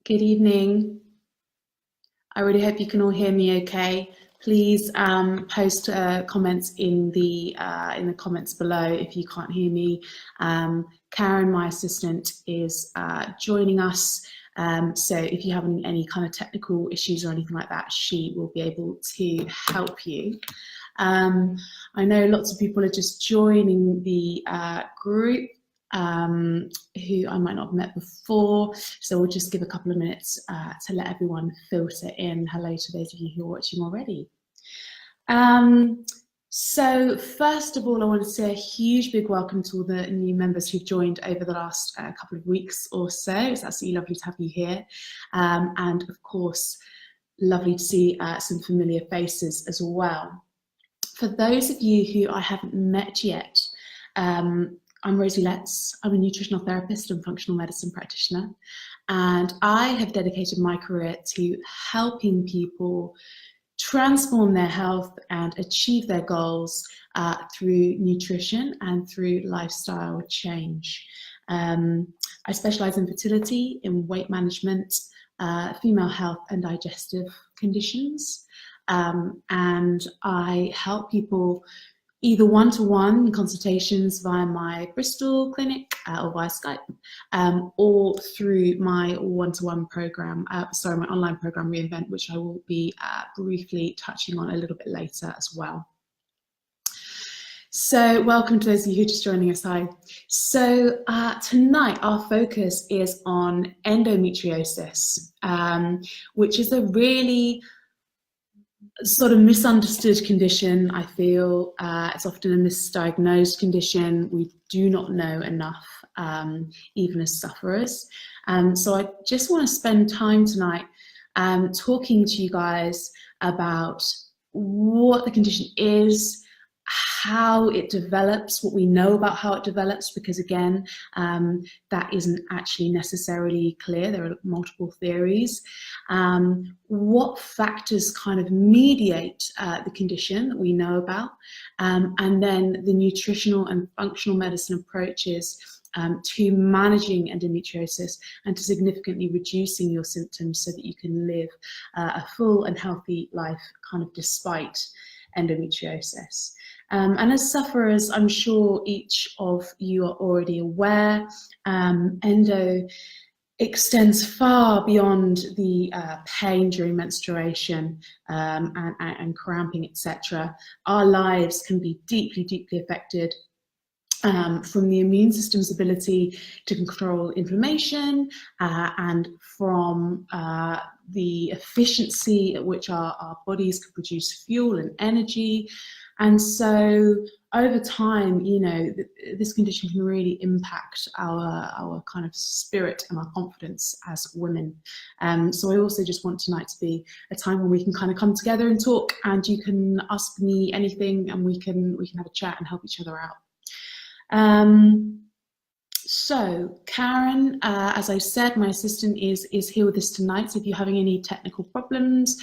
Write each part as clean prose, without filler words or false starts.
Good evening. I really hope you can all hear me okay. Please post comments in the comments below if you can't hear me. Karen, my assistant, is joining us. So if you have any kind of technical issues or anything like that, she will be able to help you. I know lots of people are just joining the group who I might not have met before, so we'll just give a couple of minutes to let everyone filter in. Hello to those of you who are watching already. So first of all, I want to say a huge big welcome to all the new members who've joined over the last couple of weeks or so. It's absolutely lovely to have you here, and of course lovely to see some familiar faces as well. For those of you who I haven't met yet, I'm Rosie Letts. I'm a nutritional therapist and functional medicine practitioner, and I have dedicated my career to helping people transform their health and achieve their goals through nutrition and through lifestyle change. I specialise in fertility, in weight management, female health and digestive conditions, and I help people either one-to-one consultations via my Bristol clinic or via Skype, or through my one-to-one program, my online program Reinvent, which I will be briefly touching on a little bit later as well. So welcome to those of you who are just joining us. Hi. So tonight our focus is on endometriosis, which is a really sort of misunderstood condition. I feel it's often a misdiagnosed condition. We do not know enough, even as sufferers. So I just want to spend time tonight talking to you guys about what the condition is, how it develops, what we know about how it develops, because again, that isn't actually necessarily clear. There are multiple theories. What factors kind of mediate the condition that we know about, and then the nutritional and functional medicine approaches to managing endometriosis and to significantly reducing your symptoms so that you can live a full and healthy life kind of despite endometriosis. And as sufferers, I'm sure each of you are already aware, endo extends far beyond the pain during menstruation and cramping, etc. Our lives can be deeply, deeply affected, from the immune system's ability to control inflammation, and from the efficiency at which our bodies can produce fuel and energy. And so over time, you know, this condition can really impact our kind of spirit and our confidence as women. So I also just want tonight to be a time when we can kind of come together and talk, and you can ask me anything and we can have a chat and help each other out. So Karen, as I said, my assistant is here with us tonight. So if you're having any technical problems,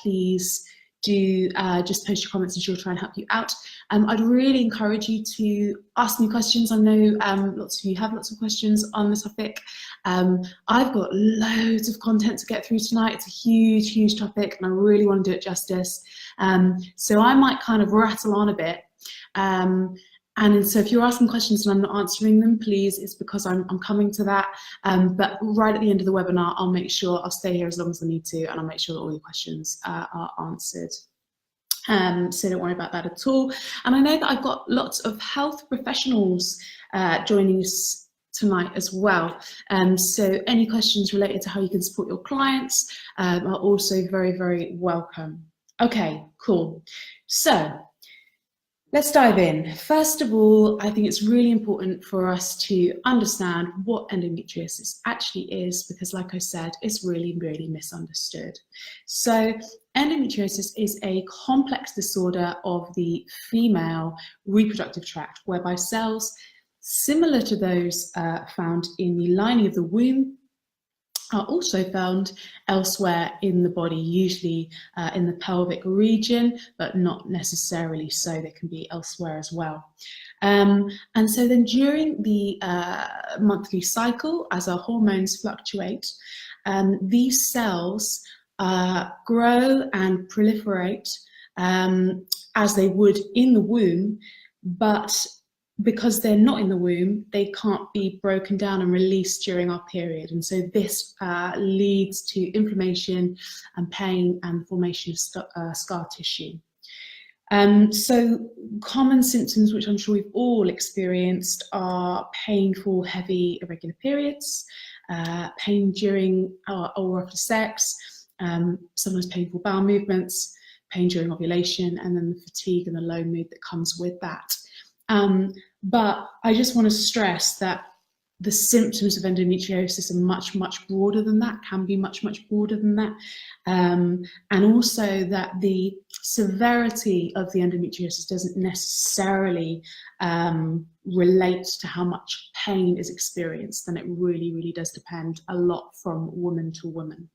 please do just post your comments and she'll try and help you out. I'd really encourage you to ask me questions. I know lots of you have lots of questions on the topic. I've got loads of content to get through tonight. It's a huge, huge topic and I really want to do it justice. So I might kind of rattle on a bit. And so if you're asking questions and I'm not answering them, please, it's because I'm coming to that. But right at the end of the webinar, I'll make sure I'll stay here as long as I need to, and I'll make sure that all your questions are answered. So don't worry about that at all. And I know that I've got lots of health professionals joining us tonight as well. So any questions related to how you can support your clients are also very, very welcome. Okay, cool. So let's dive in. First of all, I think it's really important for us to understand what endometriosis actually is, because like I said, it's really, really misunderstood. So endometriosis is a complex disorder of the female reproductive tract, whereby cells similar to those found in the lining of the womb are also found elsewhere in the body, usually in the pelvic region, but not necessarily so. They can be elsewhere as well. And so then during the monthly cycle, as our hormones fluctuate, these cells grow and proliferate as they would in the womb, but because they're not in the womb, they can't be broken down and released during our period. And so this leads to inflammation and pain and formation of scar tissue. So common symptoms, which I'm sure we've all experienced, are painful, heavy, irregular periods, pain during or after sex, sometimes painful bowel movements, pain during ovulation, and then the fatigue and the low mood that comes with that. But I just want to stress that the symptoms of endometriosis are much, much broader than that, can be much, much broader than that. And also that the severity of the endometriosis doesn't necessarily relate to how much pain is experienced, and it really, really does depend a lot from woman to woman.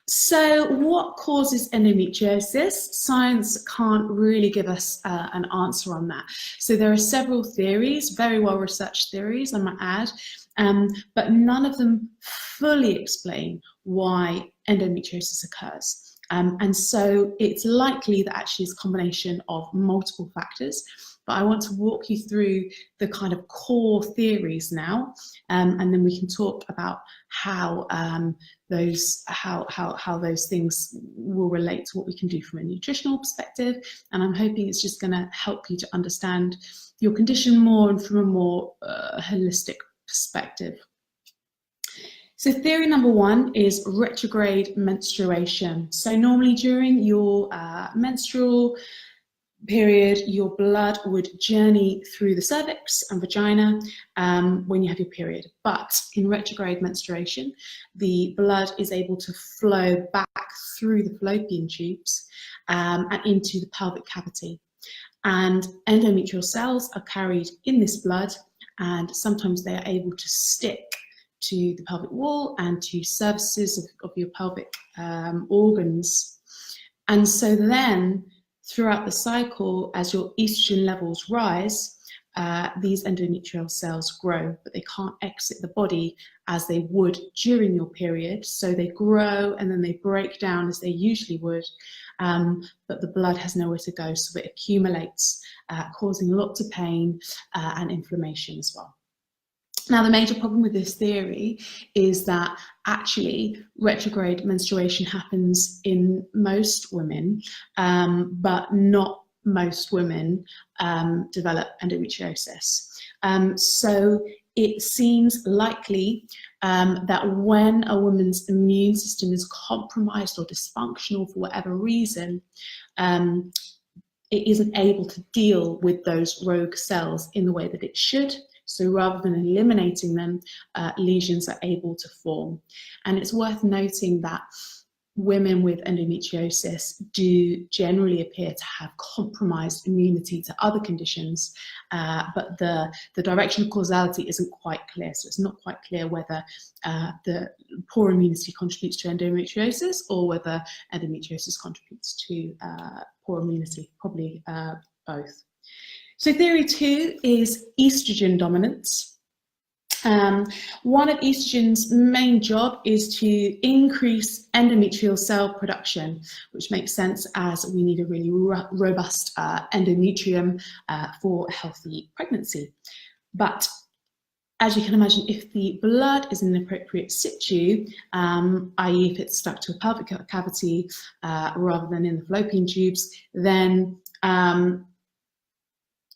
So what causes endometriosis? Science can't really give us an answer on that. So there are several theories, very well researched theories, I might add, but none of them fully explain why endometriosis occurs. And so it's likely that actually it's a combination of multiple factors. But I want to walk you through the kind of core theories now, and then we can talk about how those things will relate to what we can do from a nutritional perspective. And I'm hoping it's just going to help you to understand your condition more and from a more holistic perspective. So theory number one is retrograde menstruation. So normally during your menstrual period, your blood would journey through the cervix and vagina when you have your period. But in retrograde menstruation, the blood is able to flow back through the fallopian tubes and into the pelvic cavity. And endometrial cells are carried in this blood, and sometimes they are able to stick to the pelvic wall and to surfaces of your pelvic organs. And so then, throughout the cycle, as your estrogen levels rise, these endometrial cells grow, but they can't exit the body as they would during your period. So they grow and then they break down as they usually would, but the blood has nowhere to go, so it accumulates, causing lots of pain and inflammation as well. Now, the major problem with this theory is that actually retrograde menstruation happens in most women, but not most women develop endometriosis. So it seems likely that when a woman's immune system is compromised or dysfunctional for whatever reason, it isn't able to deal with those rogue cells in the way that it should. So rather than eliminating them, lesions are able to form. And it's worth noting that women with endometriosis do generally appear to have compromised immunity to other conditions, but the direction of causality isn't quite clear. So it's not quite clear whether the poor immunity contributes to endometriosis or whether endometriosis contributes to poor immunity, probably both. So theory two is estrogen dominance. One of estrogen's main job is to increase endometrial cell production, which makes sense as we need a really robust endometrium for a healthy pregnancy. But as you can imagine, if the blood is in an appropriate situ, i.e. if it's stuck to a pelvic cavity rather than in the fallopian tubes, then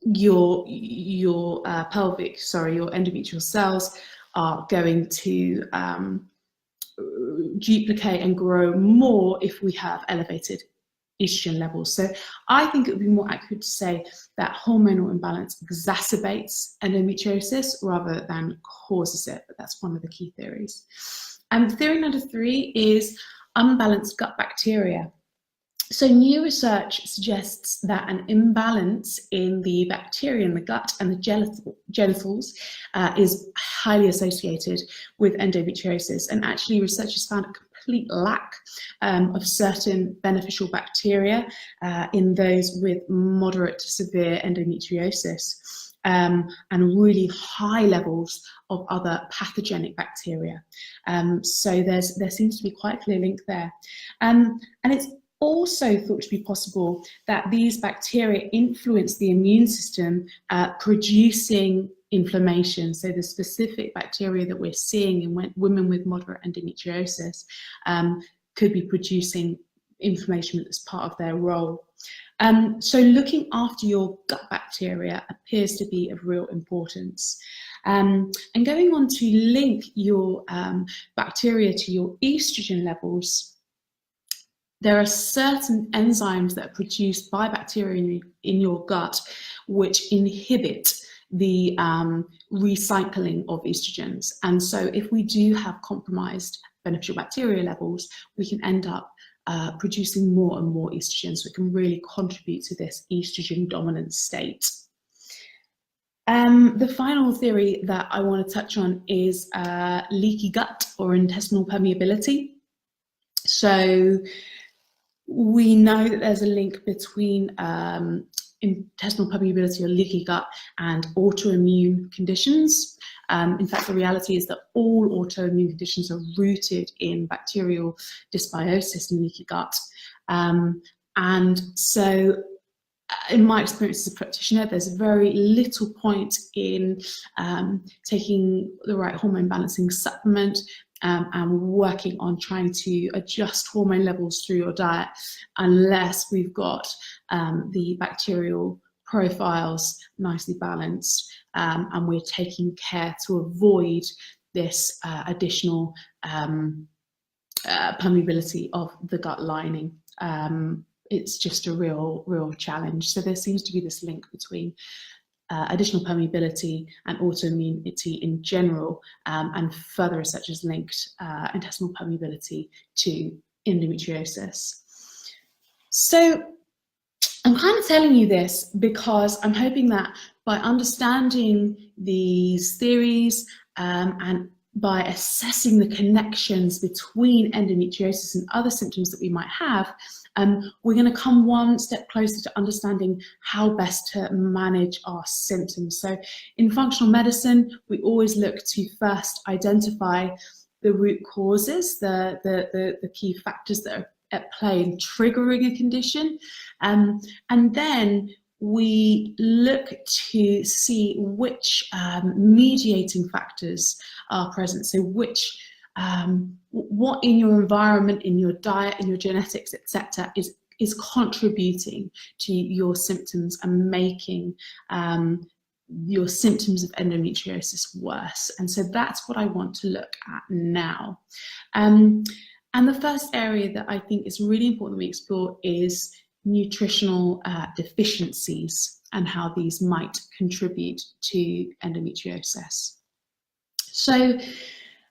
your endometrial cells are going to duplicate and grow more if we have elevated estrogen levels. So I think it would be more accurate to say that hormonal imbalance exacerbates endometriosis rather than causes it, but that's one of the key theories. And theory number three is unbalanced gut bacteria. So new research suggests that an imbalance in the bacteria in the gut and the genitals is highly associated with endometriosis. And actually researchers found a complete lack of certain beneficial bacteria in those with moderate to severe endometriosis. and really high levels of other pathogenic bacteria. So there seems to be quite a clear link there. And it's also thought to be possible that these bacteria influence the immune system, producing inflammation. So the specific bacteria that we're seeing in women with moderate endometriosis could be producing inflammation as part of their role. So looking after your gut bacteria appears to be of real importance. And going on to link your bacteria to your estrogen levels, there are certain enzymes that are produced by bacteria in your gut which inhibit the recycling of estrogens. And so if we do have compromised beneficial bacteria levels, we can end up producing more and more estrogen, so it can really contribute to this estrogen dominant state. The final theory that I want to touch on is leaky gut or intestinal permeability. So we know that there's a link between intestinal permeability or leaky gut and autoimmune conditions. In fact, the reality is that all autoimmune conditions are rooted in bacterial dysbiosis and leaky gut. And so in my experience as a practitioner, there's very little point in taking the right hormone balancing supplement and working on trying to adjust hormone levels through your diet unless we've got the bacterial profiles nicely balanced and we're taking care to avoid this additional permeability of the gut lining. It's just a real challenge. So there seems to be this link between additional permeability and autoimmunity in general, and further research has linked intestinal permeability to endometriosis. So I'm kind of telling you this because I'm hoping that by understanding these theories and by assessing the connections between endometriosis and other symptoms that we might have, we're going to come one step closer to understanding how best to manage our symptoms. So in functional medicine, we always look to first identify the root causes, the key factors that are at play in triggering a condition, and then we look to see which mediating factors are present. So which, what in your environment, in your diet, in your genetics, etc., is contributing to your symptoms and making your symptoms of endometriosis worse. And so that's what I want to look at now. And the first area that I think is really important that we explore is nutritional deficiencies and how these might contribute to endometriosis. So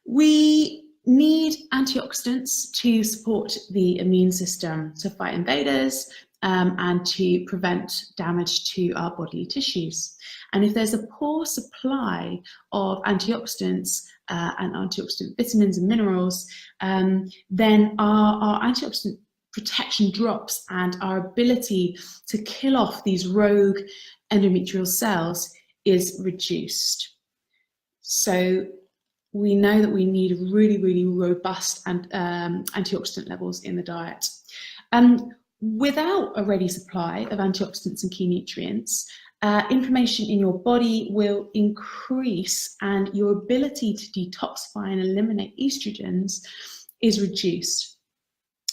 we need antioxidants to support the immune system to fight invaders and to prevent damage to our bodily tissues. And if there's a poor supply of antioxidants and antioxidant vitamins and minerals, then our antioxidant protection drops and our ability to kill off these rogue endometrial cells is reduced. So we know that we need really robust antioxidant levels in the diet. Without a ready supply of antioxidants and key nutrients, inflammation in your body will increase and your ability to detoxify and eliminate estrogens is reduced.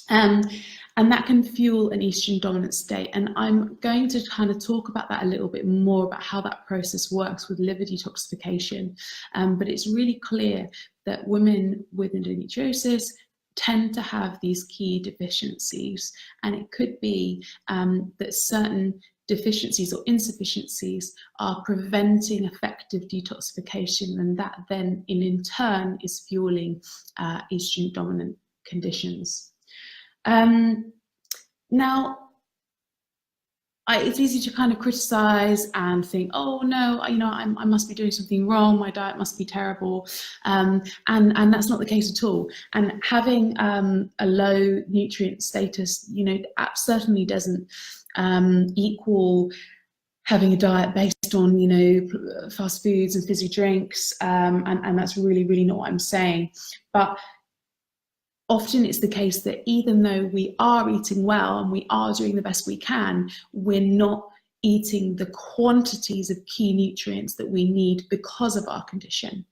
And that can fuel an estrogen dominant state. And I'm going to kind of talk about that a little bit more, about how that process works with liver detoxification. But it's really clear that women with endometriosis tend to have these key deficiencies. And it could be that certain deficiencies or insufficiencies are preventing effective detoxification, and that then in turn is fueling estrogen dominant conditions. Now, it's easy to kind of criticize and think, oh no, I must be doing something wrong, my diet must be terrible, and that's not the case at all. And having a low nutrient status, certainly doesn't equal having a diet based on, you know, fast foods and fizzy drinks, and that's really, really not what I'm saying. But often it's the case that even though we are eating well and we are doing the best we can, we're not eating the quantities of key nutrients that we need because of our condition.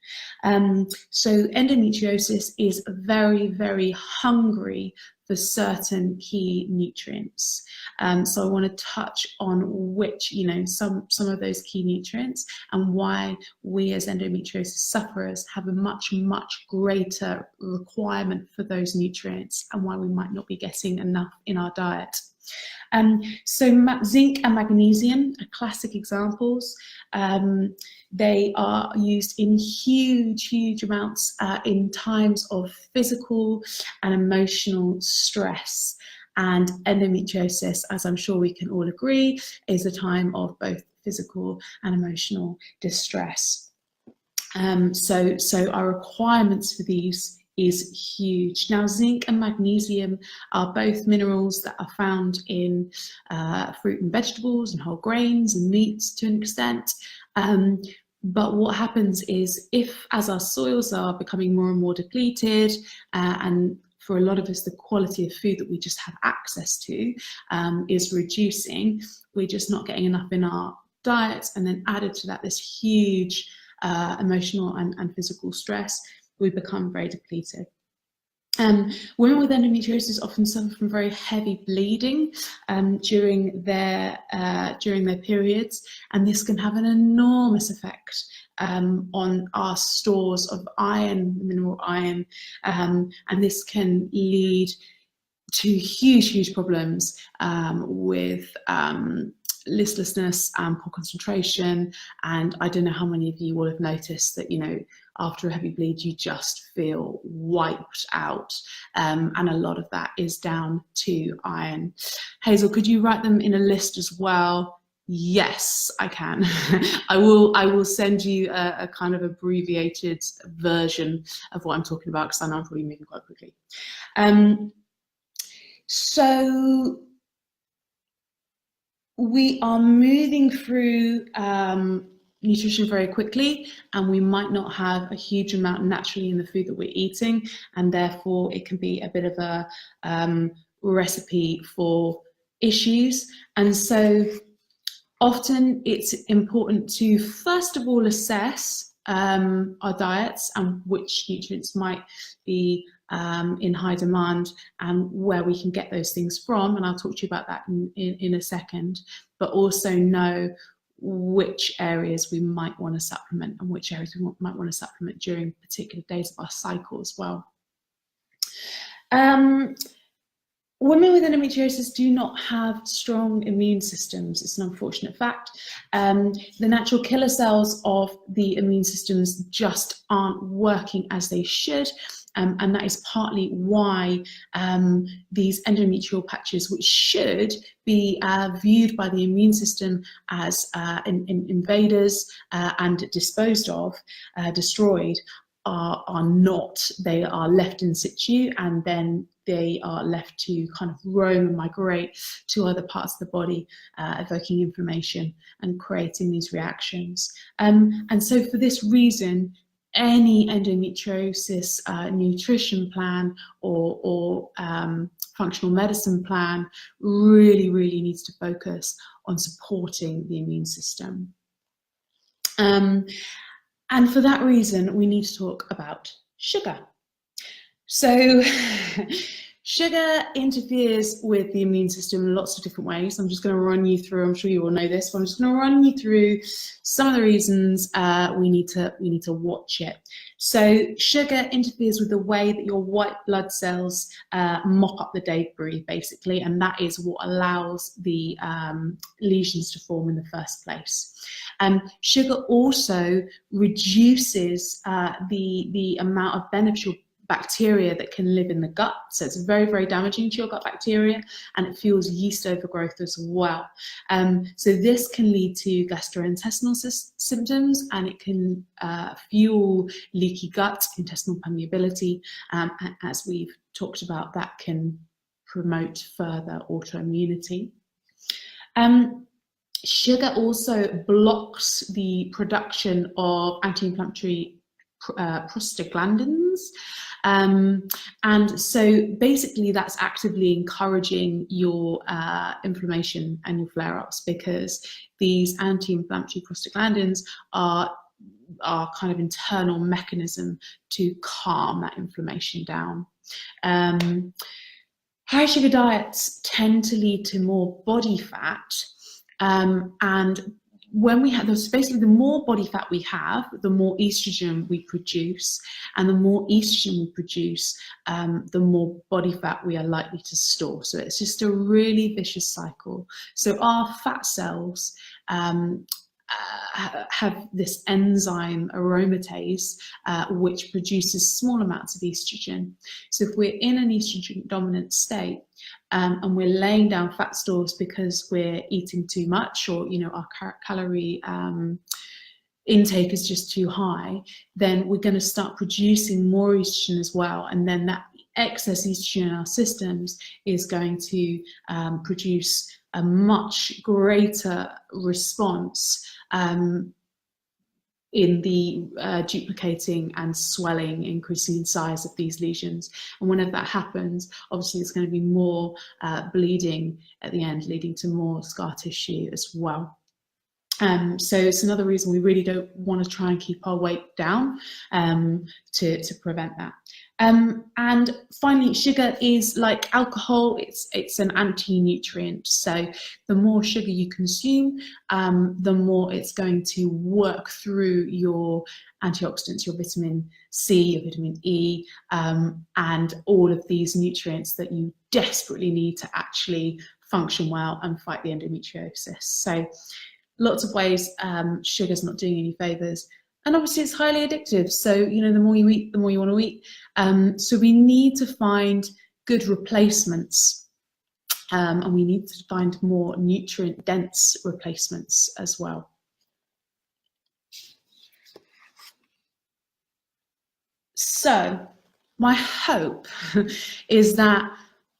So endometriosis is very, very hungry for certain key nutrients. So I want to touch on which, you know, some of those key nutrients, and why we as endometriosis sufferers have a much, much greater requirement for those nutrients, and why we might not be getting enough in our diet. So zinc and magnesium are classic examples. They are used in huge, huge amounts in times of physical and emotional stress. And endometriosis, as I'm sure we can all agree, is a time of both physical and emotional distress. So our requirements for these is huge. Now, zinc and magnesium are both minerals that are found in fruit and vegetables and whole grains and meats to an extent. But what happens is, if as our soils are becoming more and more depleted, and for a lot of us the quality of food that we just have access to is reducing, we're just not getting enough in our diets, and then added to that this huge emotional and physical stress, we become very depleted. Women with endometriosis often suffer from very heavy bleeding during their periods, and this can have an enormous effect on our stores of iron, mineral iron, and this can lead to huge problems with listlessness and poor concentration. And I don't know how many of you will have noticed that, you know, after a heavy bleed you just feel wiped out, and a lot of that is down to iron. Hazel, could you write them in a list as well? Yes, I can. I will send you a kind of abbreviated version of what I'm talking about, because I know I'm probably moving quite quickly. So we are moving through nutrition very quickly, and we might not have a huge amount naturally in the food that we're eating, and therefore it can be a bit of a recipe for issues. And so often it's important to first of all assess our diets and which nutrients might be in high demand and where we can get those things from, and I'll talk to you about that in a second, but also know which areas we might want to supplement and which areas we might want to supplement during particular days of our cycle as well. Women with endometriosis do not have strong immune systems. It's an unfortunate fact. The natural killer cells of the immune systems just aren't working as they should. And that is partly why these endometrial patches, which should be viewed by the immune system as invaders and disposed of, destroyed, are not. They are left in situ, and then they are left to kind of roam and migrate to other parts of the body, evoking inflammation and creating these reactions. And so for this reason, any endometriosis nutrition plan or functional medicine plan really needs to focus on supporting the immune system. And for that reason, we need to talk about sugar. So sugar interferes with the immune system in lots of different ways. I'm just going to run you through, I'm sure you all know this, but I'm just going to run you through some of the reasons we need to watch it. So sugar interferes with the way that your white blood cells mop up the debris, basically, and that is what allows the lesions to form in the first place. Sugar also reduces the amount of beneficial bacteria that can live in the gut, so it's very damaging to your gut bacteria, and it fuels yeast overgrowth as well. So this can lead to gastrointestinal symptoms, and it can fuel leaky gut, intestinal permeability, as we've talked about. That can promote further autoimmunity. Sugar also blocks the production of anti-inflammatory prostaglandins. And so basically that's actively encouraging your inflammation and your flare-ups, because these anti-inflammatory prostaglandins are kind of internal mechanism to calm that inflammation down. High sugar diets tend to lead to more body fat, and when we have those, basically the more body fat we have, the more estrogen we produce, and the more estrogen we produce, the more body fat we are likely to store. So it's just a really vicious cycle. So our fat cells have this enzyme aromatase, which produces small amounts of estrogen. So if we're in an estrogen dominant state, and we're laying down fat stores because we're eating too much, or our calorie intake is just too high, then we're going to start producing more estrogen as well, and then that excess estrogen in our systems is going to produce a much greater response in the duplicating and swelling, increasing in size of these lesions. And whenever that happens, obviously there's going to be more bleeding at the end, leading to more scar tissue as well. So it's another reason we really don't want to try and keep our weight down, to prevent that. And finally, sugar is like alcohol, it's an anti-nutrient. So the more sugar you consume, the more it's going to work through your antioxidants, your vitamin C, your vitamin E, and all of these nutrients that you desperately need to actually function well and fight the endometriosis. So lots of ways sugar's not doing any favors. And obviously it's highly addictive. So, the more you eat, the more you want to eat. So we need to find good replacements. And we need to find more nutrient-dense replacements as well. So my hope is that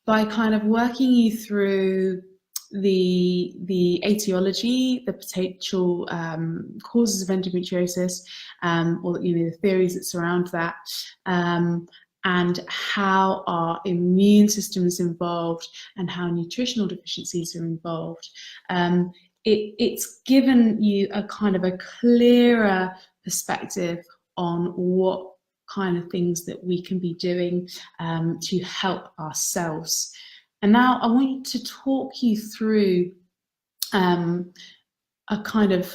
by kind of working you through the etiology, the potential causes of endometriosis, or the theories that surround that, and how our immune system is involved and how nutritional deficiencies are involved, it's given you a kind of a clearer perspective on what kind of things that we can be doing to help ourselves. And now I want to talk you through a kind of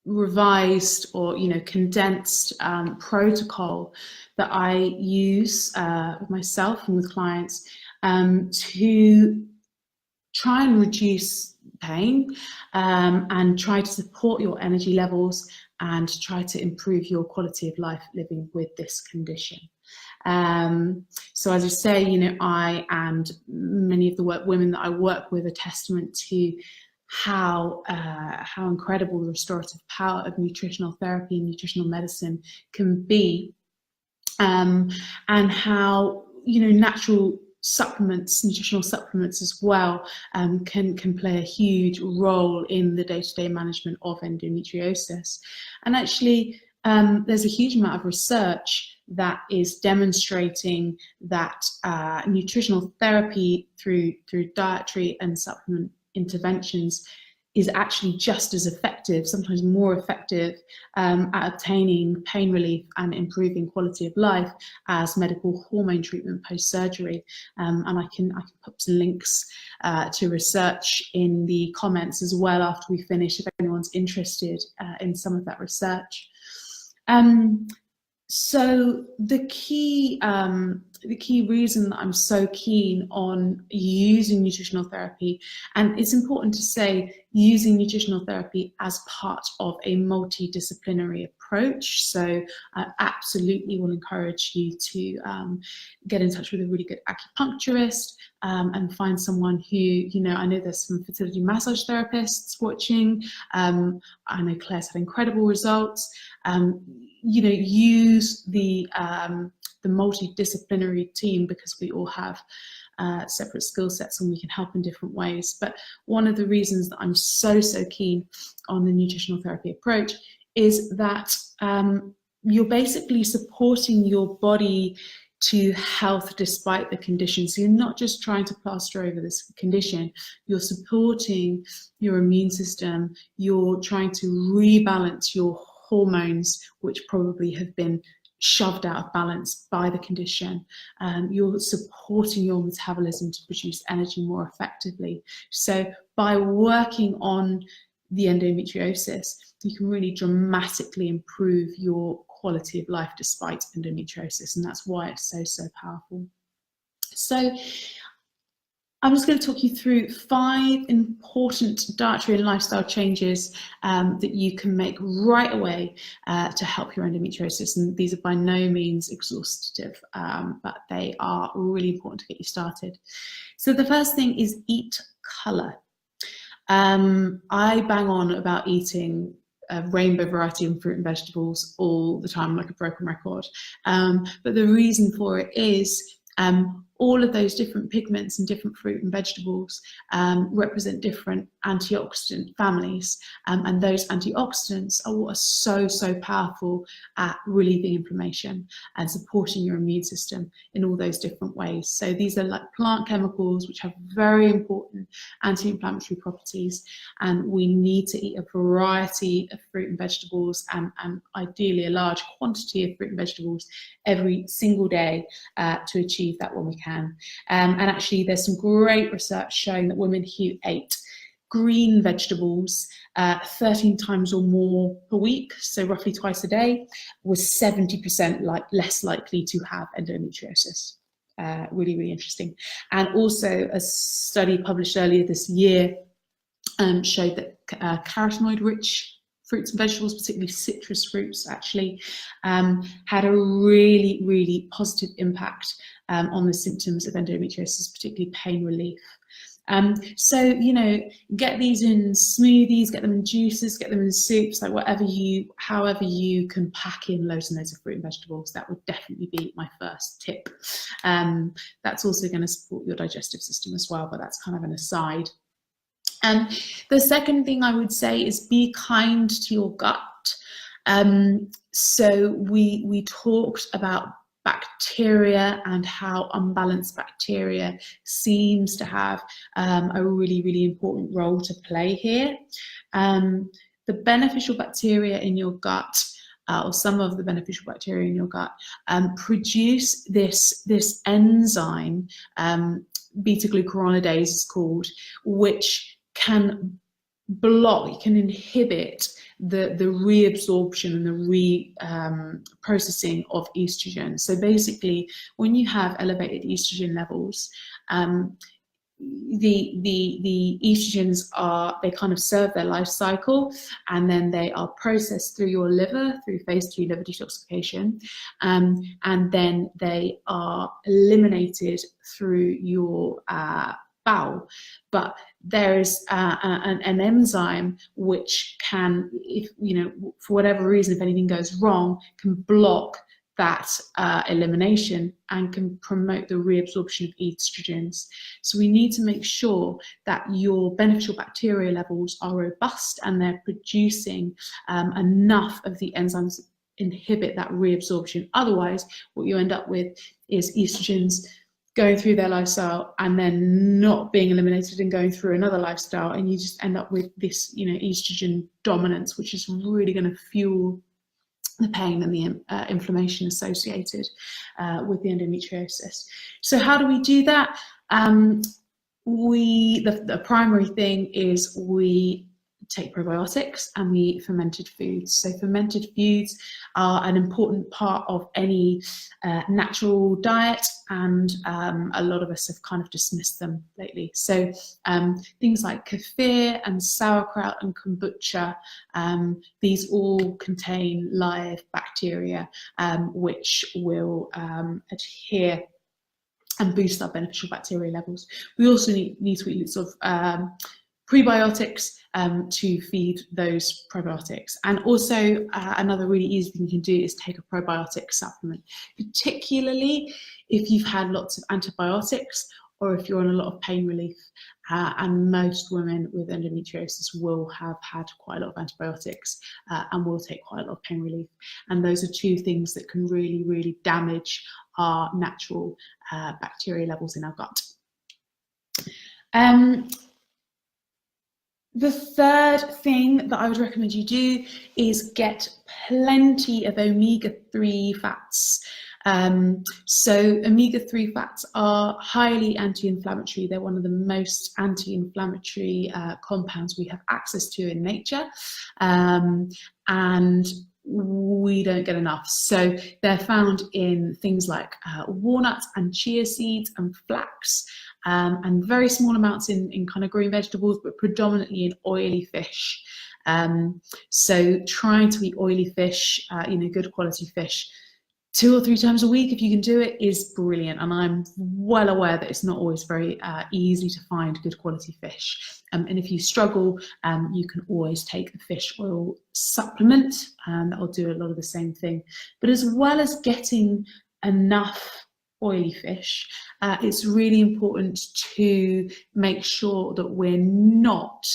revised or condensed protocol that I use with myself and with clients to try and reduce pain, and try to support your energy levels and try to improve your quality of life living with this condition. So as I say, I and many of the women that I work with are testament to how incredible the restorative power of nutritional therapy and nutritional medicine can be, and how natural supplements, nutritional supplements as well, can play a huge role in the day-to-day management of endometriosis. And actually, there's a huge amount of research that is demonstrating that nutritional therapy through dietary and supplement interventions is actually just as effective, sometimes more effective, at obtaining pain relief and improving quality of life as medical hormone treatment post-surgery. And I can put some links to research in the comments as well after we finish, if anyone's interested in some of that research. So the key reason that I'm so keen on using nutritional therapy, and it's important to say using nutritional therapy as part of a multidisciplinary approach. So I absolutely will encourage you to get in touch with a really good acupuncturist, and find someone who, I know there's some fertility massage therapists watching. I know Claire's had incredible results. Use the multidisciplinary team, because we all have separate skill sets, and we can help in different ways. But one of the reasons that I'm so keen on the nutritional therapy approach is that you're basically supporting your body to health despite the condition. So you're not just trying to plaster over this condition, you're supporting your immune system, you're trying to rebalance your hormones, which probably have been shoved out of balance by the condition. You're supporting your metabolism to produce energy more effectively. So by working on the endometriosis, you can really dramatically improve your quality of life despite endometriosis, and that's why it's so powerful. So I'm just going to talk you through 5 important dietary and lifestyle changes that you can make right away to help your endometriosis. And these are by no means exhaustive, but they are really important to get you started. So the first thing is eat colour. I bang on about eating a rainbow variety of fruit and vegetables all the time, like a broken record. But the reason for it is all of those different pigments and different fruit and vegetables represent different antioxidant families, and those antioxidants are what are so powerful at relieving inflammation and supporting your immune system in all those different ways. So these are like plant chemicals which have very important anti-inflammatory properties, and we need to eat a variety of fruit and vegetables, and ideally a large quantity of fruit and vegetables every single day to achieve that when we can. And actually there's some great research showing that women who ate green vegetables 13 times or more per week, so roughly twice a day, was 70% less likely to have endometriosis. Really interesting. And also a study published earlier this year showed that carotenoid-rich fruits and vegetables, particularly citrus fruits, actually had a really positive impact on the symptoms of endometriosis, particularly pain relief. So, you know, get these in smoothies, get them in juices, get them in soups, like however you can pack in loads and loads of fruit and vegetables. That would definitely be my first tip. That's also going to support your digestive system as well, but that's kind of an aside. The second thing I would say is be kind to your gut. So we talked about bacteria and how unbalanced bacteria seems to have a really important role to play here. The beneficial bacteria in your gut, or some of the beneficial bacteria in your gut, produce this enzyme, beta-glucuronidase is called, which can inhibit the reabsorption and the processing of estrogen. So basically, when you have elevated estrogen levels, the estrogens they kind of serve their life cycle, and then they are processed through your liver through phase 2 liver detoxification, and then they are eliminated through your bowel. But there is an enzyme which can, if for whatever reason, if anything goes wrong, can block that elimination and can promote the reabsorption of estrogens. So we need to make sure that your beneficial bacteria levels are robust and they're producing enough of the enzymes to inhibit that reabsorption. Otherwise, what you end up with is estrogens going through their lifestyle and then not being eliminated and going through another lifestyle, and you just end up with this estrogen dominance, which is really going to fuel the pain and the inflammation associated with the endometriosis. So how do we do that? The primary thing is we take probiotics and we eat fermented foods. So fermented foods are an important part of any natural diet, and a lot of us have kind of dismissed them lately. So things like kefir and sauerkraut and kombucha, these all contain live bacteria which will adhere and boost our beneficial bacteria levels. We also need to eat lots of prebiotics to feed those probiotics. And also another really easy thing you can do is take a probiotic supplement, particularly if you've had lots of antibiotics or if you're on a lot of pain relief. And most women with endometriosis will have had quite a lot of antibiotics and will take quite a lot of pain relief. And those are two things that can really, really damage our natural bacteria levels in our gut. The third thing that I would recommend you do is get plenty of omega-3 fats. So omega-3 fats are highly anti-inflammatory. They're one of the most anti-inflammatory compounds we have access to in nature, and we don't get enough. So they're found in things like walnuts and chia seeds and flax, and very small amounts in kind of green vegetables, but predominantly in oily fish. So trying to eat oily fish, good quality fish, 2 or 3 times a week, if you can do it, is brilliant. And I'm well aware that it's not always very easy to find good quality fish. And if you struggle, you can always take a fish oil supplement, and that will do a lot of the same thing. But as well as getting enough oily fish, it's really important to make sure that we're not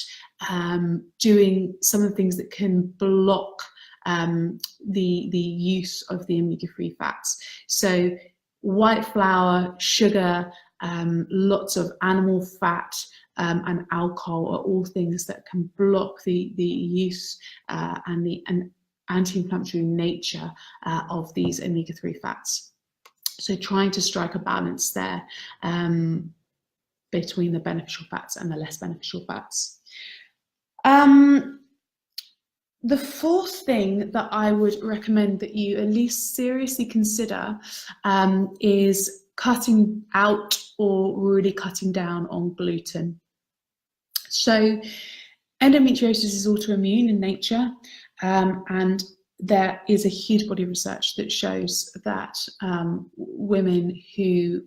doing some of the things that can block the use of the omega-3 fats. So white flour, sugar, lots of animal fat, and alcohol are all things that can block the use and the anti-inflammatory nature of these omega-3 fats. So trying to strike a balance there between the beneficial fats and the less beneficial fats. The fourth thing that I would recommend that you at least seriously consider is cutting out or really cutting down on gluten. So endometriosis is autoimmune in nature, and there is a huge body of research that shows that women who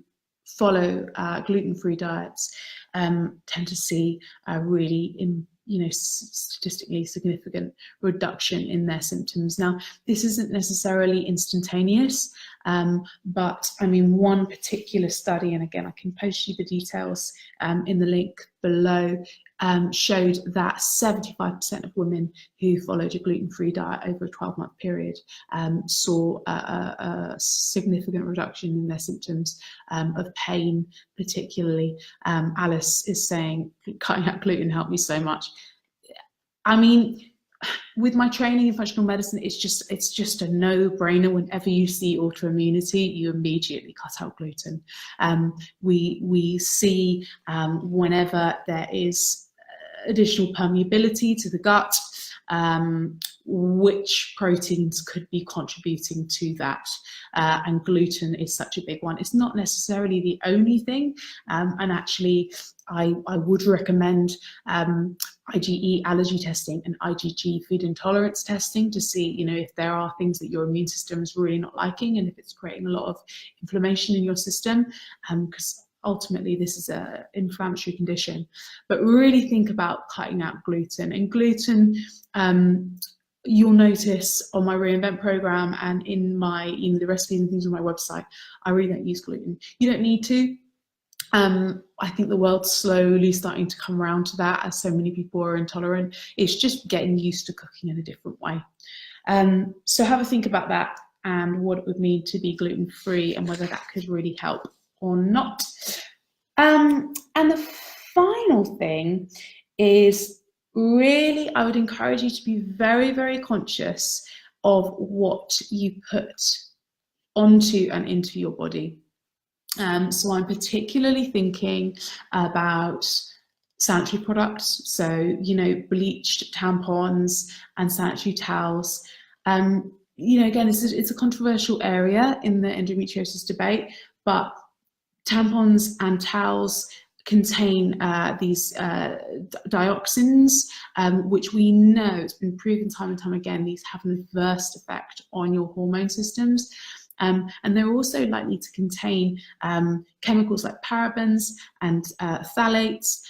follow gluten-free diets tend to see a really statistically significant reduction in their symptoms. Now, this isn't necessarily instantaneous, but I mean, one particular study, and again, I can post you the details in the link below, showed that 75% of women who followed a gluten-free diet over a 12-month period saw a significant reduction in their symptoms of pain, particularly. Alice is saying, cutting out gluten helped me so much. I mean, with my training in functional medicine, it's just a no-brainer. Whenever you see autoimmunity, you immediately cut out gluten. We see whenever there is additional permeability to the gut, which proteins could be contributing to that, and gluten is such a big one. It's not necessarily the only thing, and actually I would recommend IgE allergy testing and IgG food intolerance testing to see, if there are things that your immune system is really not liking, and if it's creating a lot of inflammation in your system, because ultimately this is an inflammatory condition. But really think about cutting out gluten. And gluten, you'll notice on my Reinvent program and in my the recipes and things on my website, I really don't use gluten. You don't need to. I think the world's slowly starting to come around to that, as so many people are intolerant. It's just getting used to cooking in a different way. So have a think about that and what it would mean to be gluten-free and whether that could really help or not. And the final thing is, really, I would encourage you to be very, very conscious of what you put onto and into your body. So I'm particularly thinking about sanitary products, so bleached tampons and sanitary towels. Again, it's a controversial area in the endometriosis debate, but tampons and towels contain these dioxins, which we know, it's been proven time and time again, these have an adverse effect on your hormone systems. And they're also likely to contain chemicals like parabens and phthalates,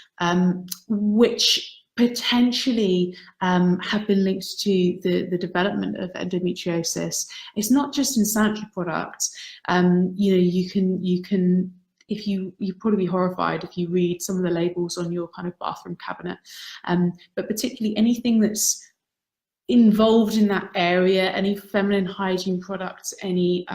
which potentially have been linked to the development of endometriosis. It's not just in sanitary products. You can you'd probably be horrified if you read some of the labels on your kind of bathroom cabinet, but particularly anything that's involved in that area, any feminine hygiene products, any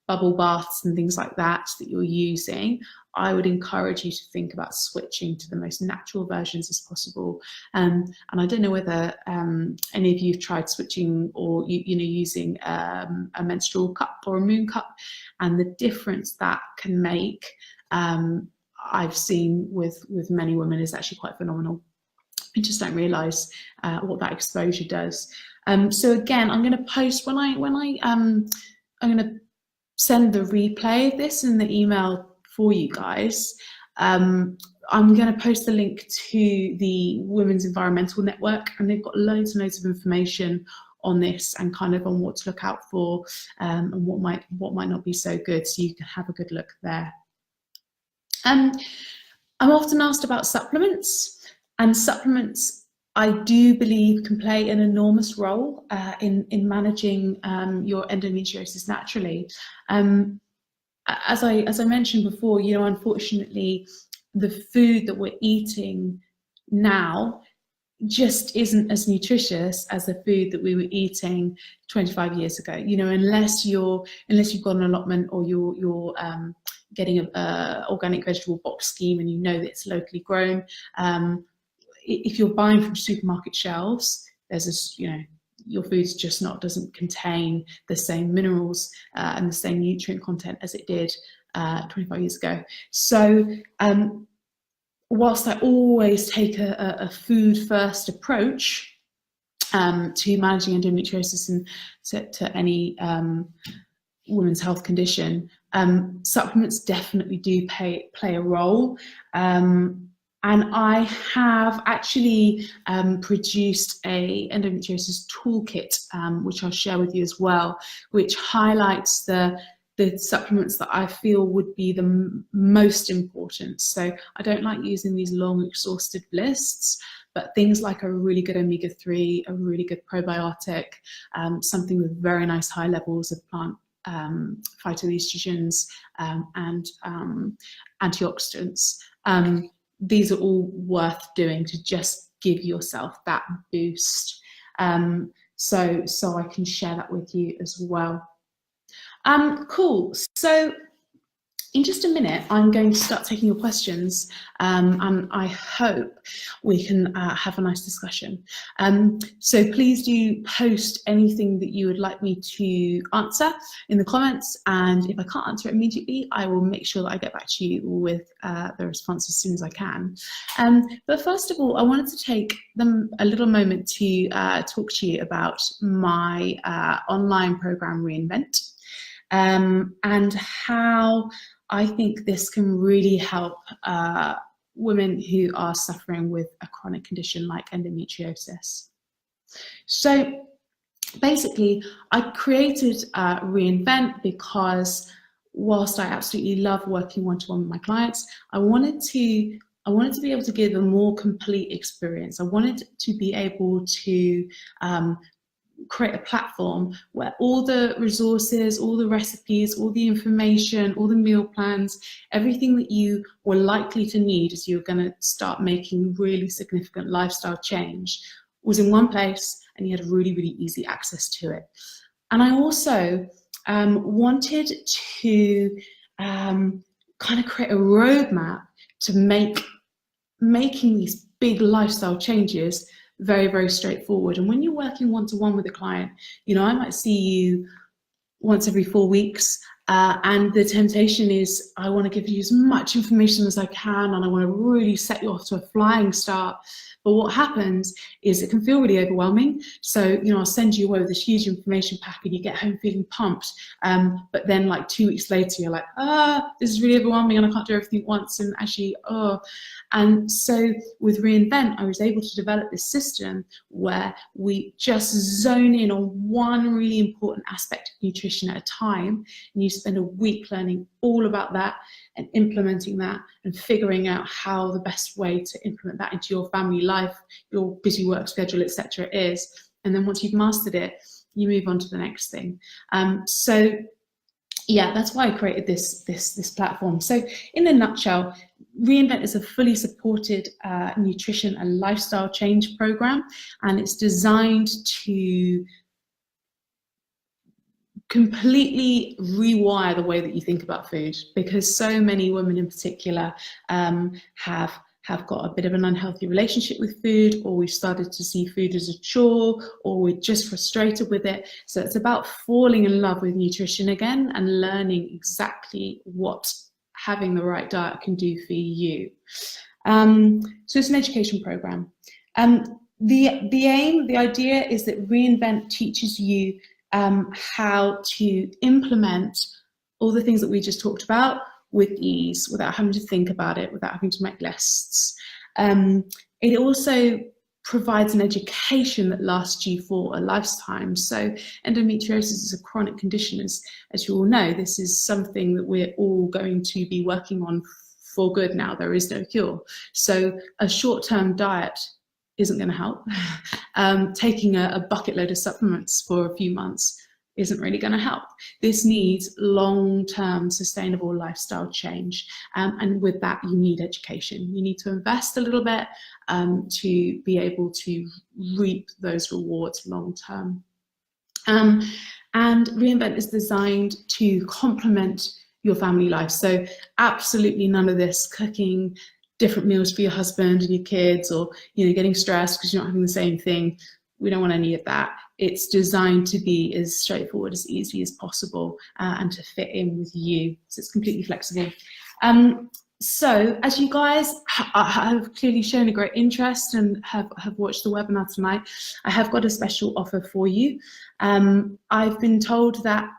bubble baths and things like that you're using, I would encourage you to think about switching to the most natural versions as possible. And I don't know whether any of you have tried switching or using a menstrual cup or a moon cup, and the difference that can make, I've seen with many women, is actually quite phenomenal. You just don't realise what that exposure does. So again, I'm going to post when I'm going to send the replay of this in the email for you guys. I'm going to post the link to the Women's Environmental Network, and they've got loads and loads of information on this and kind of on what to look out for, and what might not be so good, so you can have a good look there. I'm often asked about supplements, and supplements I do believe can play an enormous role in managing your endometriosis naturally. As I mentioned before, unfortunately, the food that we're eating now just isn't as nutritious as the food that we were eating 25 years ago. Unless you've got an allotment, or you're getting an organic vegetable box scheme, and that it's locally grown. If you're buying from supermarket shelves, there's this, your food's just doesn't contain the same minerals and the same nutrient content as it did 25 years ago. So whilst I always take a food first approach to managing endometriosis and to any women's health condition, supplements definitely do play a role. And I have actually produced a endometriosis toolkit, which I'll share with you as well, which highlights the supplements that I feel would be the most important. So I don't like using these long exhaustive lists, but things like a really good omega-3, a really good probiotic, something with very nice high levels of plant phytoestrogens and antioxidants. These are all worth doing to just give yourself that boost. So I can share that with you as well. Cool. So in just a minute, I'm going to start taking your questions, and I hope we can have a nice discussion. So please do post anything that you would like me to answer in the comments, and if I can't answer it immediately, I will make sure that I get back to you with the response as soon as I can. But first of all, I wanted to take a little moment to talk to you about my online program, Reinvent, and how I think this can really help women who are suffering with a chronic condition like endometriosis. So basically, I created Reinvent because whilst I absolutely love working one-to-one with my clients, I wanted to be able to give a more complete experience. I wanted to be able to create a platform where all the resources, all the recipes, all the information, all the meal plans, everything that you were likely to need as you're going to start making really significant lifestyle change was in one place, and you had really, really easy access to it. And I also wanted to kind of create a roadmap to making these big lifestyle changes very, very straightforward. And when you're working one-to-one with a client, I might see you once every 4 weeks, and the temptation is I want to give you as much information as I can, and I want to really set you off to a flying start. But what happens is it can feel really overwhelming. So, I'll send you over this huge information pack, and you get home feeling pumped. But then like 2 weeks later, you're like, this is really overwhelming and I can't do everything at once. And actually, And so with Reinvent, I was able to develop this system where we just zone in on one really important aspect of nutrition at a time. And you spend a week learning all about that and implementing that and figuring out how the best way to implement that into your family life, your busy work schedule, etc. is. And then once you've mastered it, you move on to the next thing. So yeah, that's why I created this platform. So in a nutshell, Reinvent is a fully supported nutrition and lifestyle change program, and it's designed to completely rewire the way that you think about food, because so many women in particular have got a bit of an unhealthy relationship with food, or we've started to see food as a chore, or we're just frustrated with it. So it's about falling in love with nutrition again and learning exactly what having the right diet can do for you. So it's an education program. The idea is that Reinvent teaches you how to implement all the things that we just talked about with ease, without having to think about it, without having to make lists. It also provides an education that lasts you for a lifetime. So endometriosis is a chronic condition, as you all know. This is something that we're all going to be working on for good now. There is no cure. So a short-term diet isn't going to help. Taking a bucket load of supplements for a few months isn't really going to help. This needs long-term sustainable lifestyle change. And with that, you need education. You need to invest a little bit to be able to reap those rewards long-term. And Reinvent is designed to complement your family life. So absolutely none of this cooking different meals for your husband and your kids, or getting stressed because you're not having the same thing. We don't want any of that. It's designed to be as straightforward, as easy as possible, and to fit in with you. So it's completely flexible. So as you guys have clearly shown a great interest and have watched the webinar tonight, I have got a special offer for you. I've been told that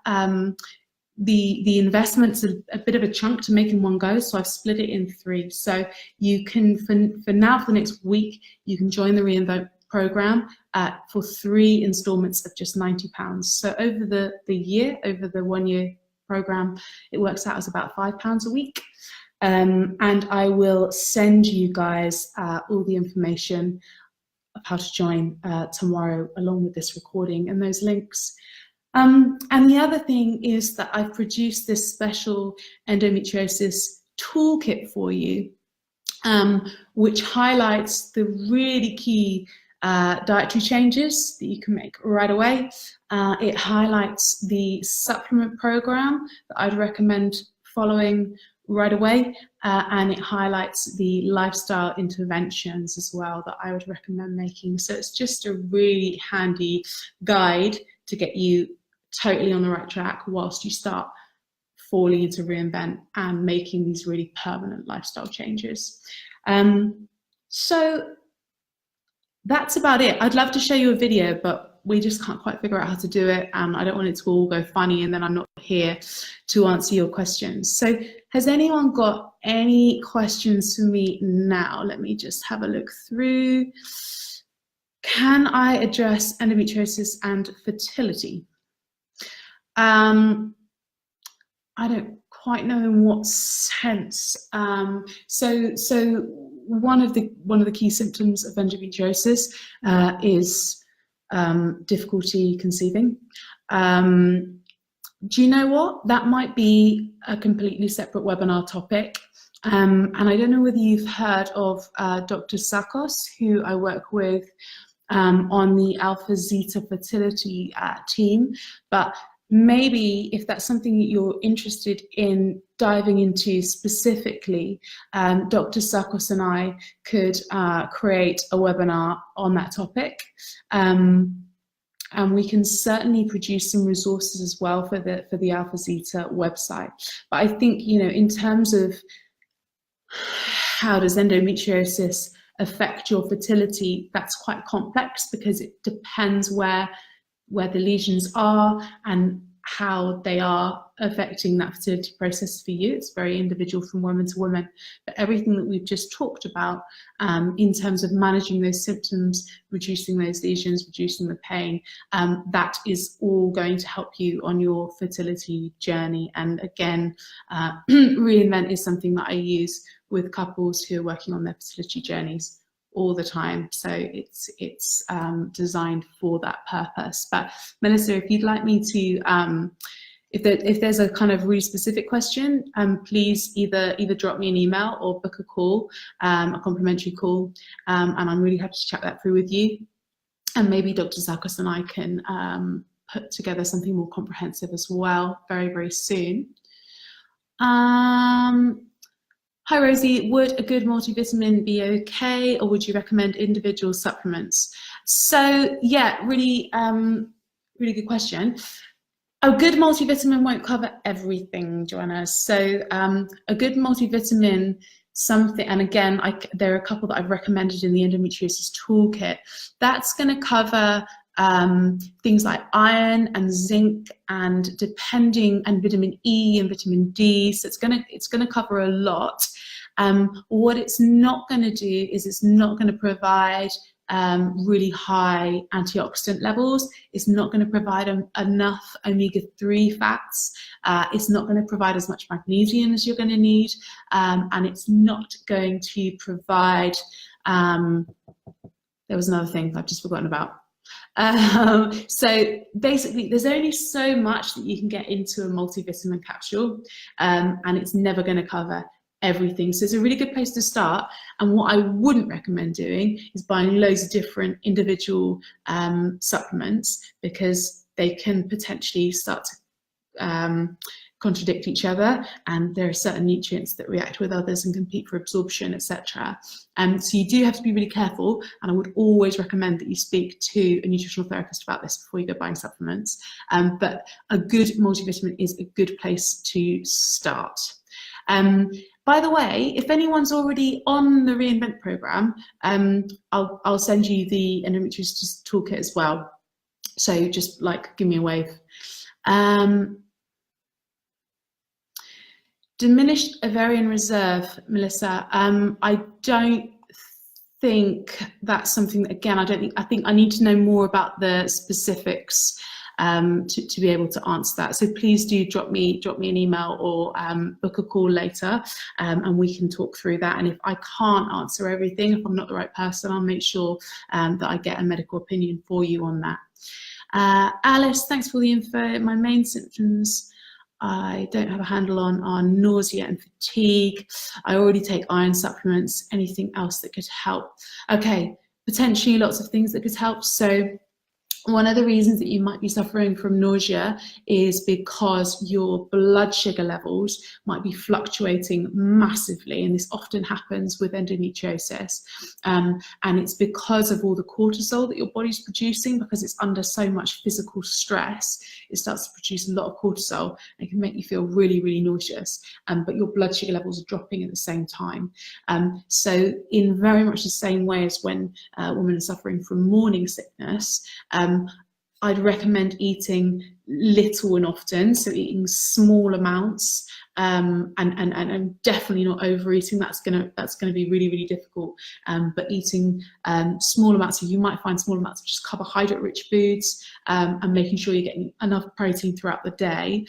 the investment's a bit of a chunk to make in one go, so I've split it in 3. So you can, for now, for the next week, you can join the Reinvent program for 3 installments of just £90. So over the year, over the 1-year program, it works out as about £5 a week. And I will send you guys all the information of how to join tomorrow, along with this recording and those links. And the other thing is that I've produced this special endometriosis toolkit for you, which highlights the really key dietary changes that you can make right away. It highlights the supplement program that I'd recommend following right away, and it highlights the lifestyle interventions as well that I would recommend making. So it's just a really handy guide to get you totally on the right track whilst you start falling into Reinvent and making these really permanent lifestyle changes. So that's about it. I'd love to show you a video, but we just can't quite figure out how to do it, and I don't want it to all go funny and then I'm not here to answer your questions. So has anyone got any questions for me now? Let me just have a look through. Can I address endometriosis and fertility? I don't quite know in what sense. So one of the key symptoms of endometriosis is difficulty conceiving. Do you know what? That might be a completely separate webinar topic. And I don't know whether you've heard of Dr. Sakos, who I work with on the Alpha Zeta fertility team, but maybe if that's something that you're interested in diving into specifically, Dr. Sakos and I could create a webinar on that topic. And we can certainly produce some resources as well for the Alpha Zeta website. But I think, in terms of how does endometriosis affect your fertility, that's quite complex because it depends where the lesions are and how they are affecting that fertility process for you. It's very individual from woman to woman. But everything that we've just talked about in terms of managing those symptoms, reducing those lesions, reducing the pain, that is all going to help you on your fertility journey. And again, Reinvent is something that I use with couples who are working on their fertility journeys all the time. So it's designed for that purpose. But Melissa, if you'd like me to If there's a kind of really specific question, please either drop me an email or book a call, a complimentary call, and I'm really happy to chat that through with you. And maybe Dr. Zakos and I can put together something more comprehensive as well very, very soon. Hi Rosie, would a good multivitamin be okay, or would you recommend individual supplements? So yeah, really, really good question. A good multivitamin won't cover everything, Joanna. So a good multivitamin, something, and again, there are a couple that I've recommended in the endometriosis toolkit, that's going to cover things like iron and zinc and vitamin E and vitamin D. So it's going to cover a lot. What it's not going to do is it's not going to provide really high antioxidant levels. It's not going to provide enough omega-3 fats. It's not going to provide as much magnesium as you're going to need, and it's not going to provide, there was another thing I've just forgotten about. So basically there's only so much that you can get into a multivitamin capsule, and it's never going to cover everything. So it's a really good place to start. And what I wouldn't recommend doing is buying loads of different individual supplements, because they can potentially start to contradict each other, and there are certain nutrients that react with others and compete for absorption, etc. So you do have to be really careful, and I would always recommend that you speak to a nutritional therapist about this before you go buying supplements. But a good multivitamin is a good place to start. By the way, if anyone's already on the Reinvent program, I'll send you the endometriosis toolkit as well. So just like give me a wave. Diminished ovarian reserve, Melissa. I don't think that's something that, again, I think I need to know more about the specifics to be able to answer that. So please do drop me an email or book a call later, and we can talk through that. And if I can't answer everything, if I'm not the right person, I'll make sure that I get a medical opinion for you on that. Alice, thanks for the info. My main symptoms I don't have a handle on are nausea and fatigue. I already take iron supplements. Anything else that could help? Okay, potentially lots of things that could help. So one of the reasons that you might be suffering from nausea is because your blood sugar levels might be fluctuating massively, and this often happens with endometriosis. And it's because of all the cortisol that your body's producing, because it's under so much physical stress. It starts to produce a lot of cortisol, and it can make you feel really, really nauseous, but your blood sugar levels are dropping at the same time. So in very much the same way as when women are suffering from morning sickness, I'd recommend eating little and often, so eating small amounts, and definitely not overeating. That's gonna be really, really difficult. But eating small amounts, so you might find small amounts of just carbohydrate-rich foods, and making sure you're getting enough protein throughout the day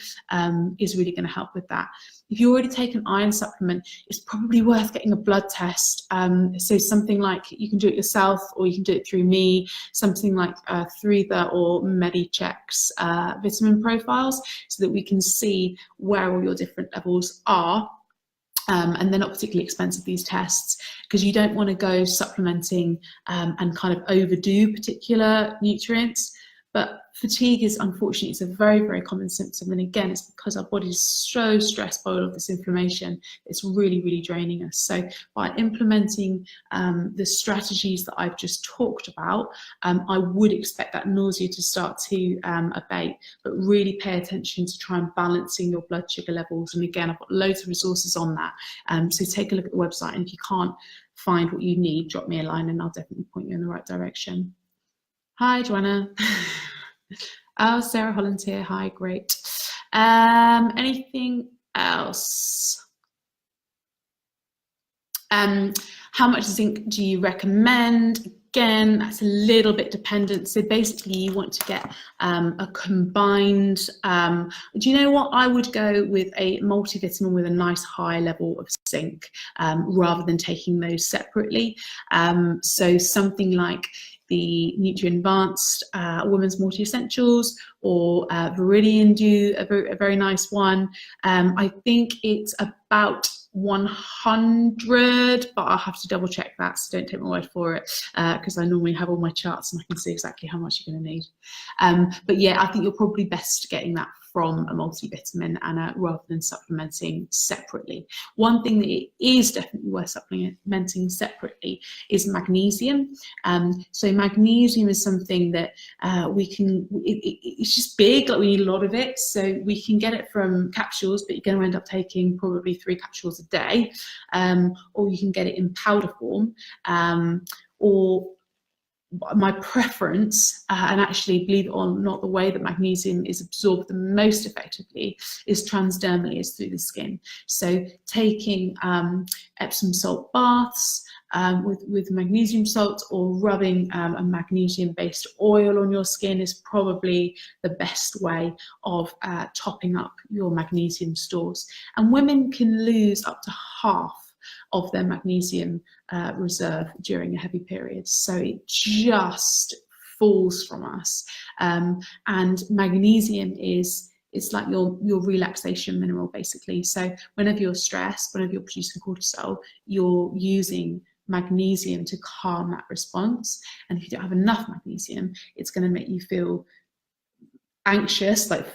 is really going to help with that. If you already take an iron supplement, it's probably worth getting a blood test. So something like, you can do it yourself or you can do it through me, something like Threether or MediCheck's vitamin profiles, so that we can see where all your different levels are. And they're not particularly expensive, these tests, because you don't want to go supplementing and kind of overdo particular nutrients. But fatigue is, unfortunately, it's a very, very common symptom. And again, it's because our body is so stressed by all of this inflammation. It's really, really draining us. So by implementing the strategies that I've just talked about, I would expect that nausea to start to abate, but really pay attention to try and balancing your blood sugar levels. And again, I've got loads of resources on that. So take a look at the website, and if you can't find what you need, drop me a line and I'll definitely point you in the right direction. Hi, Joanna. Oh, Sarah Holland's here. Hi, great. Anything else? How much zinc do you recommend? Again, that's a little bit dependent. So basically you want to get a combined, do you know what? I would go with a multivitamin with a nice high level of zinc, rather than taking those separately. So something like the Nutrient-Advanced Women's Multi-Essentials, or Viridian do a very nice one. I think it's about 100, but I'll have to double check that, so don't take my word for it, because I normally have all my charts and I can see exactly how much you're going to need. But yeah, I think you're probably best getting that from a multivitamin and rather than supplementing separately. One thing that it is definitely worth supplementing separately is magnesium. So magnesium is something that it's just big, like we need a lot of it. So we can get it from capsules, but you're going to end up taking probably 3 capsules a day, or you can get it in powder form, or my preference, and actually, believe it or not, the way that magnesium is absorbed the most effectively is transdermally, is through the skin. So taking Epsom salt baths with magnesium salt, or rubbing a magnesium-based oil on your skin is probably the best way of topping up your magnesium stores. And women can lose up to half of their magnesium reserve during a heavy period, so it just falls from us. And magnesium it's like your relaxation mineral, basically. So whenever you're stressed, whenever you're producing cortisol, you're using magnesium to calm that response. And if you don't have enough magnesium, it's going to make you feel anxious, like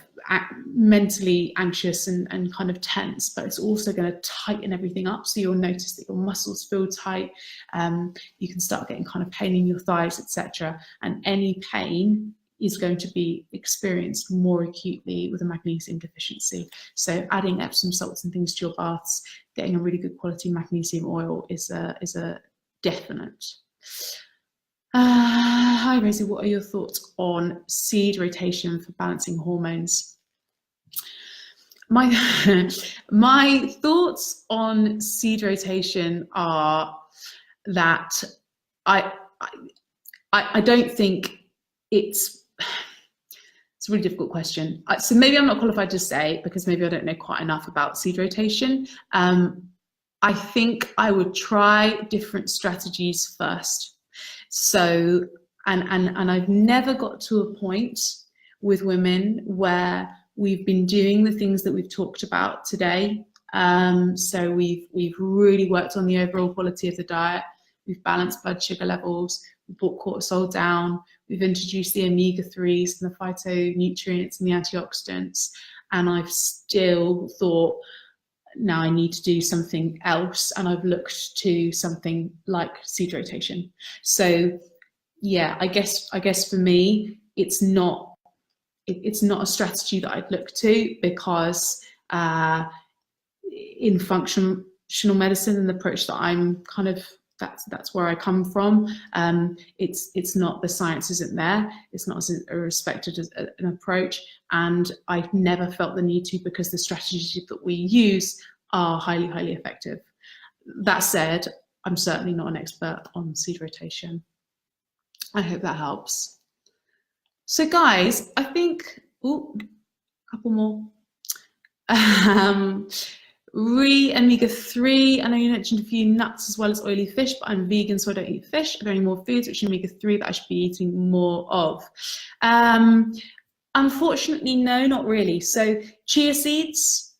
mentally anxious and kind of tense, but it's also going to tighten everything up. So you'll notice that your muscles feel tight, you can start getting kind of pain in your thighs, etc. And any pain is going to be experienced more acutely with a magnesium deficiency. So adding Epsom salts and things to your baths, getting a really good quality magnesium oil is a definite. Hi Rosie, what are your thoughts on seed rotation for balancing hormones? My thoughts on seed rotation are that I don't think it's a really difficult question. So maybe I'm not qualified to say, because maybe I don't know quite enough about seed rotation. I think I would try different strategies first. So, and I've never got to a point with women where we've been doing the things that we've talked about today. So we've really worked on the overall quality of the diet. We've balanced blood sugar levels. We've brought cortisol down. We've introduced the omega-3s and the phytonutrients and the antioxidants. And I've still thought, now I need to do something else, and I've looked to something like seed rotation. So yeah, I guess for me, it's not a strategy that I'd look to, because in functional medicine and the approach that I'm kind of, that's where I come from, it's not, the science isn't there, it's not as respected as an approach, and I've never felt the need to, because the strategies that we use are highly effective. That said, I'm certainly not an expert on seed rotation. I hope that helps. So guys, I think, a couple more. Omega-3, I know you mentioned a few nuts as well as oily fish, but I'm vegan, so I don't eat fish. Are there any more foods which are omega-3 that I should be eating more of? Unfortunately, no, not really. So chia seeds,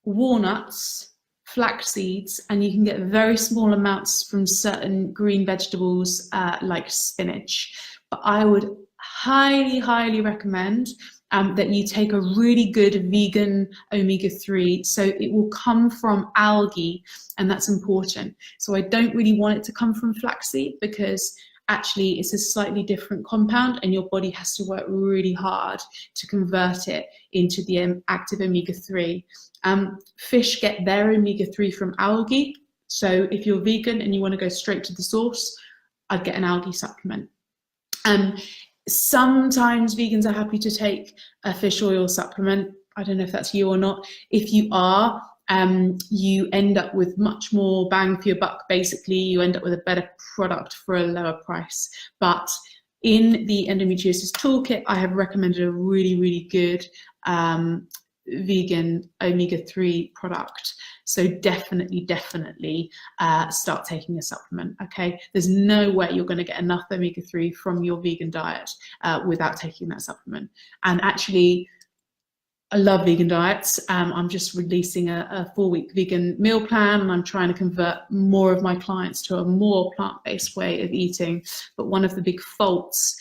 walnuts, flax seeds, and you can get very small amounts from certain green vegetables like spinach. But I would highly recommend that you take a really good vegan omega-3. So it will come from algae, and that's important. So I don't really want it to come from flaxseed, because actually it's a slightly different compound, and your body has to work really hard to convert it into the active omega-3. Fish get their omega-3 from algae. So if you're vegan and you want to go straight to the source, I'd get an algae supplement. Sometimes vegans are happy to take a fish oil supplement. I don't know if that's you or not. If you are, you end up with much more bang for your buck. Basically, you end up with a better product for a lower price. But in the endometriosis toolkit, I have recommended a really good vegan omega-3 product. So definitely start taking a supplement. Okay, there's no way you're going to get enough omega-3 from your vegan diet without taking that supplement. And actually, I love vegan diets. I'm just releasing a 4-week vegan meal plan, and I'm trying to convert more of my clients to a more plant-based way of eating. But one of the big faults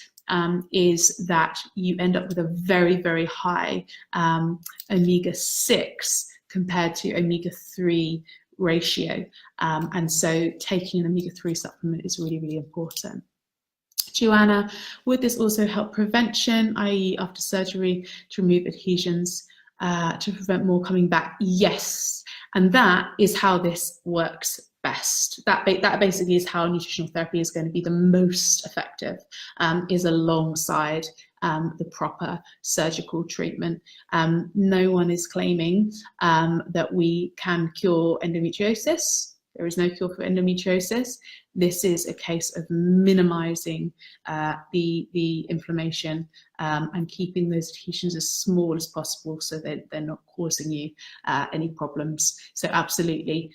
is that you end up with a very high omega-6 compared to omega-3 ratio. And so taking an omega-3 supplement is really important. Joanna, would this also help prevention, i.e. after surgery, to remove adhesions, to prevent more coming back? Yes, and that is how this works best. That basically is how nutritional therapy is going to be the most effective, is alongside the proper surgical treatment. No one is claiming that we can cure endometriosis. There is no cure for endometriosis. This is a case of minimizing the inflammation and keeping those adhesions as small as possible so that they're not causing you any problems. So absolutely,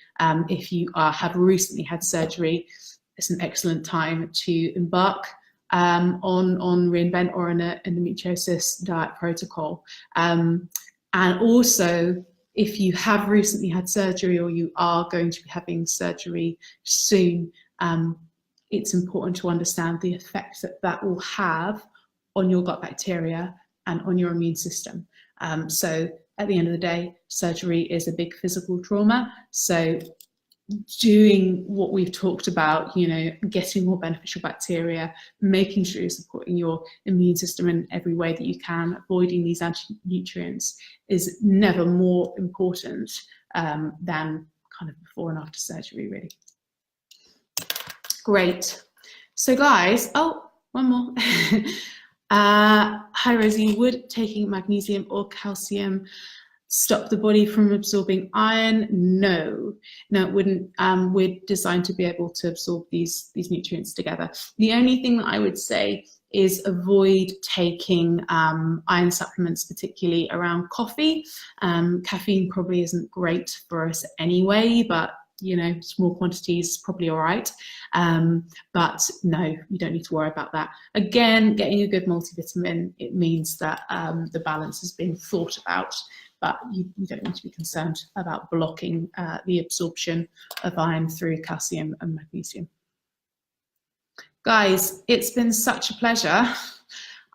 if you have recently had surgery, it's an excellent time to embark on Reinvent or an endometriosis diet protocol. And also, if you have recently had surgery or you are going to be having surgery soon, it's important to understand the effects that that will have on your gut bacteria and on your immune system. So at the end of the day, surgery is a big physical trauma. So doing what we've talked about, you know, getting more beneficial bacteria, making sure you're supporting your immune system in every way that you can, avoiding these anti-nutrients is never more important than kind of before and after surgery, really. Great. So guys, oh, one more. Hi Rosie, would taking magnesium or calcium stop the body from absorbing iron? No, it wouldn't. We're designed to be able to absorb these nutrients together. The only thing that I would say is avoid taking iron supplements, particularly around coffee. Caffeine probably isn't great for us anyway, but you know, small quantities probably all right. But no, you don't need to worry about that. Again, getting a good multivitamin, it means that the balance has been thought about, but you don't need to be concerned about blocking the absorption of iron through calcium and magnesium. Guys, it's been such a pleasure.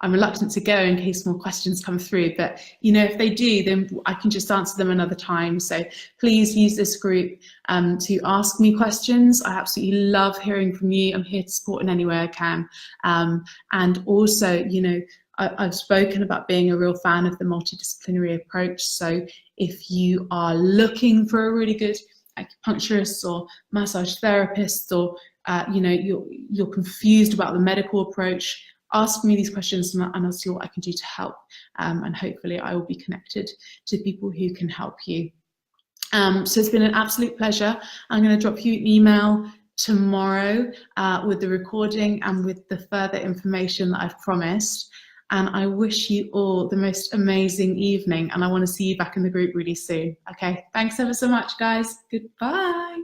I'm reluctant to go in case more questions come through, but you know, if they do, then I can just answer them another time. So please use this group to ask me questions. I absolutely love hearing from you. I'm here to support in any way I can. And also, you know, I've spoken about being a real fan of the multidisciplinary approach. So if you are looking for a really good acupuncturist or massage therapist, or you know, you're confused about the medical approach, ask me these questions and I'll see what I can do to help. And hopefully I will be connected to people who can help you. So it's been an absolute pleasure. I'm going to drop you an email tomorrow with the recording and with the further information that I've promised. And I wish you all the most amazing evening, and I want to see you back in the group really soon. Okay, thanks ever so much, guys. Goodbye.